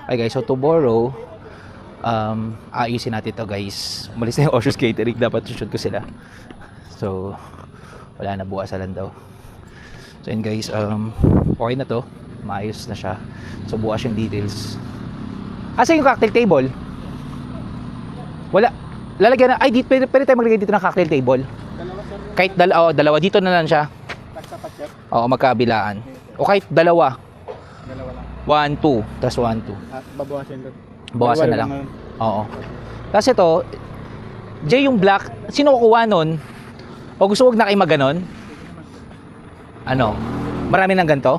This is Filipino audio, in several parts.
Okay guys, so tomorrow ayusin natin to guys. Umalis na yung Oshos Catering, dapat shoot ko sila. So wala na, bukas lang daw. So yun guys, okay na to, maayos na siya. So bukas yung details. Asa yung cocktail table? Wala. Lalagyan na, ay dito, pwede tayo maglagay dito ng cocktail table. Kahit dalawa, dito na lang siya. Oo, magkabilaan. O kahit dalawa. Dalawa lang. 1, 2, tas 1, 2. Babawasan doon. Bawasan na lang. Oo. Tapos ito, Jay, yung black, sino kukuha nun? O gusto wag na kayo maganon? Ano? Marami ng ganito?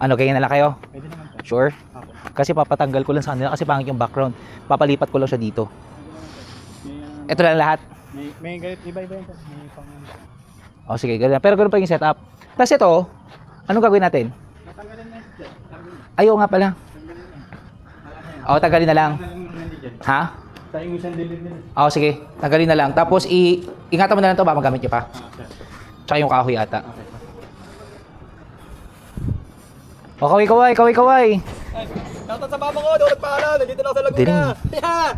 Ano, kaya na lang kayo? Pwede naman to. Sure? Kasi papatanggal ko lang sa kanila kasi pangit yung background. Papalipat ko lang siya dito. Ito lang lahat. May ganit, iba-iba yan. May pang... O sige, ganun. Pero ganun pa yung setup. Tapos ito, anong gagawin natin? Natanggalin na yan. Ayaw nga pala. O, tanggalin na lang. Ha? Sa yung isang dilid nila. O, sige. Tanggalin na lang. Tapos, ingatan mo na lang ito. Baka magamit nyo pa. Tsaka yung kahoy ata. O, kaway. Nakata sa papa ko, doon nagpaalam. Nandito na ako sa Laguna. Dining. Yeah!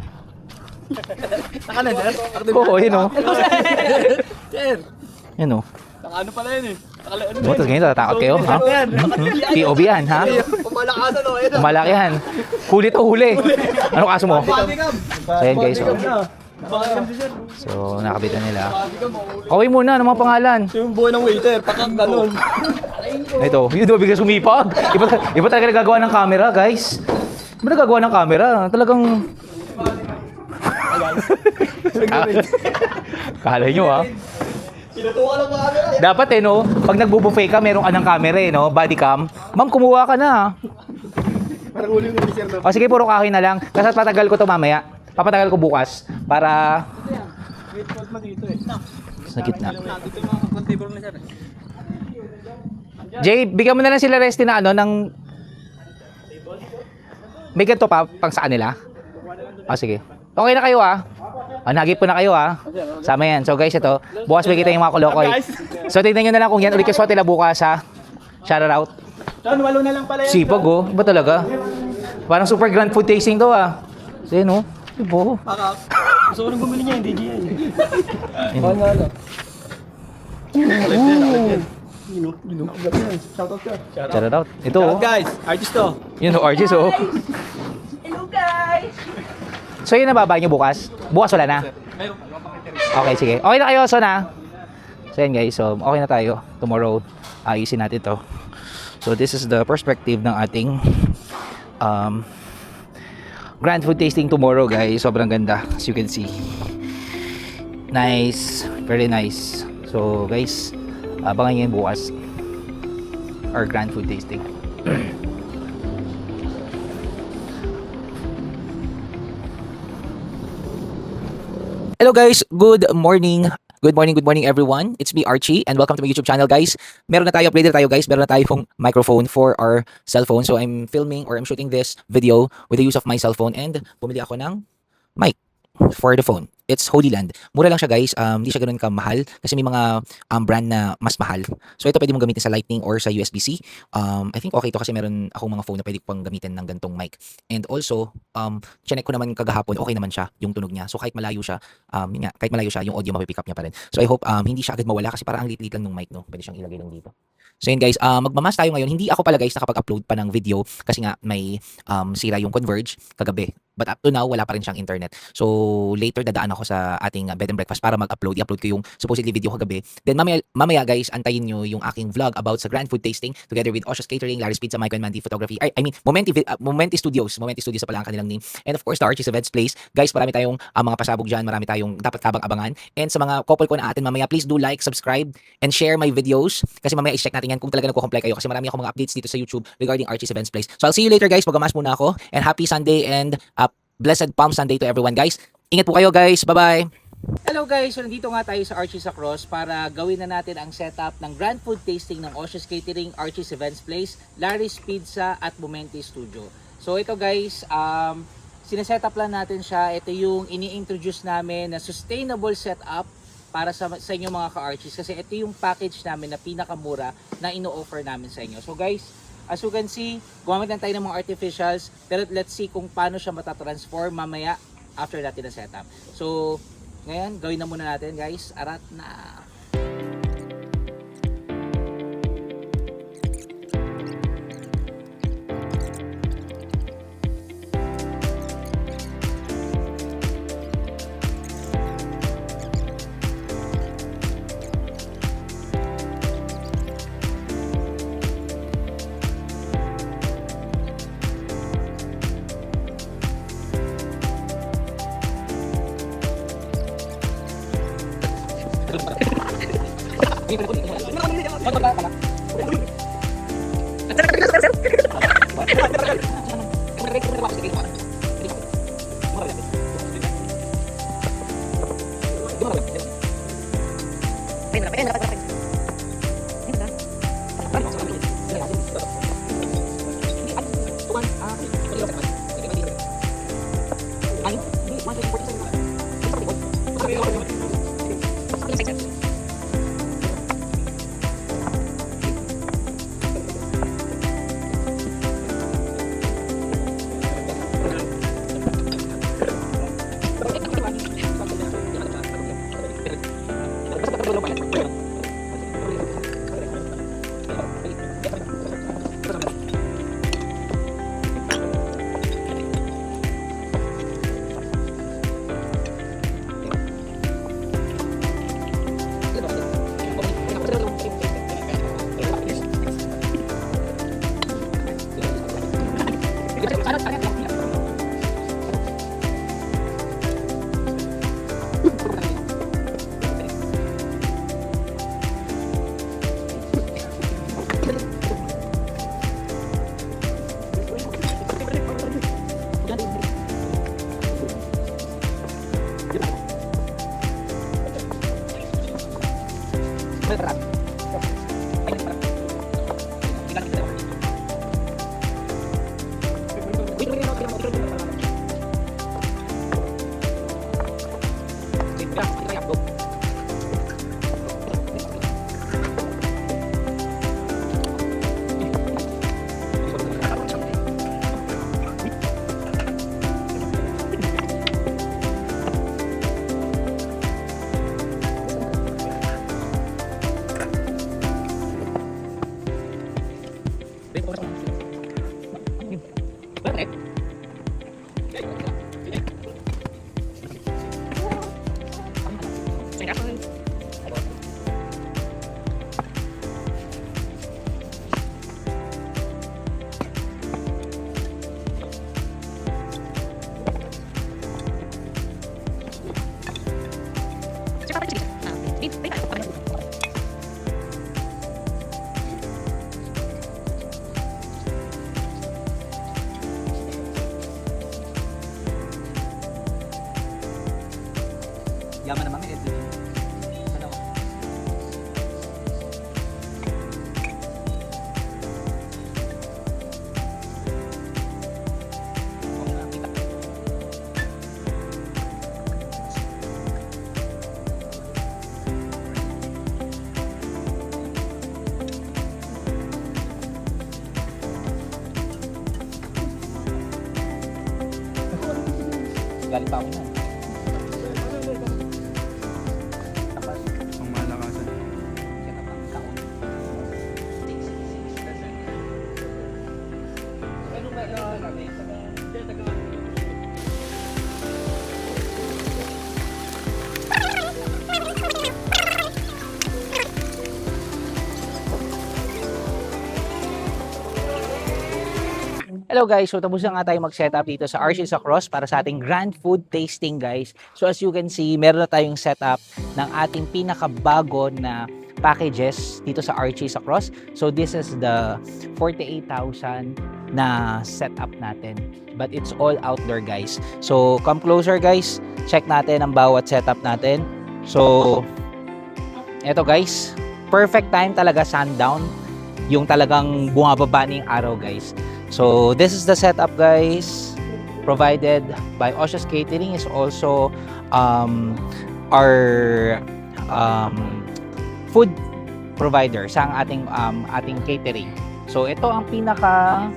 Naka na, sir? Oo, yun o. Sir! Yun o. Naka ano pala yun eh. O, tapos ganyan, tatakot kayo, ha? POV yan, ha? Pumalakasan o. Ayun. Malaki yan. Huli to huli. Ano kaso mo? Bodycam. So, ayan guys. Bodycam si sir. So, nakabitan nila. Kaway muna, ano mga pangalan? Yung buhay ng waiter, pakang ganun. Ito, yun daw bigla sumipag. Iba talaga nagagawa ng camera, guys. Iba nagagawa ng camera. Talagang... Kala nyo, ha? Sinutukan lang mga camera. Dapat no, pag nagbubuffet ka, meron ka ng camera no, body cam. Ma'am, kumuha ka na. Parang huli yung sir na. O sige, puro kahoy na lang. Kasi patagal ko to mamaya. Papatagal ko bukas para Wait, hold mo dito eh. sa gitna. Dito yung mga contable na sir. Jay, bigyan mo na lang sila resti na ano ng may ganito pa pang sa kanila. O sige. Okay na kayo nagip po na kayo Sama yan. So guys, ito. Bukas may kita yung mga kulokoy. So tignan nyo na lang kung yan ulit kaswat nila bukas Shout out. John, walo na lang pala yan. Sipag Iba talaga. Parang super grand food tasting to So yun Ibo. Pakak. Gusto ko nang bumili niya, hindi GI. Oo nga lang. Shoutout ka. Shout out. Ito Guys, artist to. Yun Argis Hello guys! So yun nababay nyo bukas? Bukas wala na? Okay, sige. Okay na kayo, so na? So yun guys, so okay na tayo. Tomorrow, ayusin natin to. So this is the perspective ng ating grand food tasting tomorrow guys. Sobrang ganda, as you can see. Nice, very nice. So guys, abangan nyo yun bukas. Our grand food tasting. Hello guys, good morning. Good morning everyone. It's me Archie and welcome to my YouTube channel guys. Meron na tayo, upgraded tayo guys. Meron na tayong microphone for our cellphone. So I'm filming or I'm shooting this video with the use of my cellphone and bumili ako ng mic for the phone. It's Holy Land. Mura lang siya guys. Hindi siya ganoon kamahal kasi may mga brand na mas mahal. So ito pwede mong gamitin sa Lightning or sa USB-C. I think okay to kasi meron akong mga phone na pwede pang gamitin ng gantong mic. And also, chinek ko naman kagahapon, okay naman siya yung tunog niya. So kahit malayo siya, kahit malayo siya, yung audio mapipick up niya pa rin. So I hope hindi siya agad mawala kasi parang ang liit lang ng mic no. Pwede siyang ilagay lang dito. So yun guys, magmamas tayo ngayon. Hindi ako pala guys nakapag-upload pa ng video kasi nga may sira yung Converge kagabi. But up to now, wala pa rin siyang internet. So later dadaan ako sa ating bed and breakfast para mag-upload. I-upload ko yung supposedly video kagabi. Then mamaya guys, antayin nyo yung aking vlog about sa grand food tasting together with Oshos Catering, Larry's Pizza, Micro and Mandy Photography. I mean, Momenti Studios. Momenti Studios pala ang kanilang name. And of course, the Archie's Events Place. Guys, marami tayong mga pasabog dyan. Marami tayong dapat kabang-abangan. And sa mga couple ko na atin mamaya, please do like, subscribe, and share my videos. Kasi mamaya i-check natin yan kung talaga nagko-comply kayo. Kasi marami akong mga updates dito sa YouTube regarding Archie's Events Place. So I'll see you later guys. Magamas muna ako. And happy Sunday and blessed Palm Sunday to everyone guys. Ingat po kayo guys. Bye-bye. Hello guys, so nandito nga tayo sa Archie's Across para gawin na natin ang setup ng grand food tasting ng Oshos Catering, Archie's Events Place, Larry's Pizza at Momenti Studio. So ito guys, sineset up lang natin siya. Ito yung ini-introduce namin na sustainable setup para sa inyo mga ka-Archies kasi ito yung package namin na pinakamura na ino-offer namin sa inyo. So guys, as you can see, gumamit lang tayo ng mga artificials, pero let's see kung paano siya matatransform mamaya after natin na setup. So, ngayon, gawin na muna natin guys. Arat na! Yaman naman may editing. Ano? Galing pa ako na. Ang malakasan. Hello guys, so tapos na nga tayo mag-setup dito sa Archie's Across para sa ating grand food tasting guys. So as you can see, meron na tayong setup ng ating pinakabago na packages dito sa Archie's Across. So this is the 48,000 na setup natin. But it's all outdoor guys. So come closer guys, check natin ang bawat setup natin. So eto guys, perfect time talaga sundown. Yung talagang bumababa na yung araw guys. So this is the setup guys, provided by Oshas Catering. Is also our food provider sa ating catering. So ito ang pinaka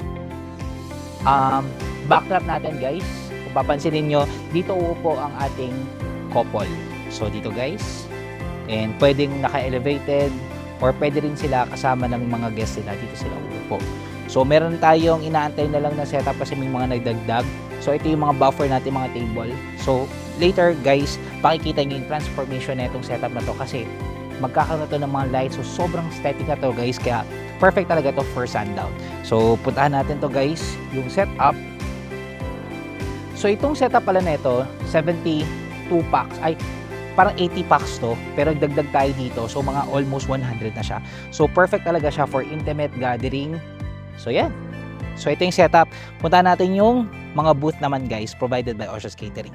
backdrop natin guys. Kung papansinin nyo, dito uupo ang ating couple. So dito guys, and pwedeng naka-elevated or pwede rin sila kasama ng mga guests nila, dito sila uupo. So meron tayong inaantay na lang na setup kasi may mga nagdagdag. So ito yung mga buffer natin, mga table. So later guys, pakikita nyo yung transformation na itong setup na to kasi magkakaroon na to ng mga lights. So sobrang aesthetic na to guys, kaya perfect talaga to for sundown. So puntahan natin to guys, yung setup. So itong setup pala na ito, 72 packs, ay parang 80 packs to, pero dagdag tayo dito. So mga almost 100 na siya. So perfect talaga siya for intimate gathering. So yan. So ito yung setup. Puntahan natin yung mga booth naman guys, provided by Oshos Catering.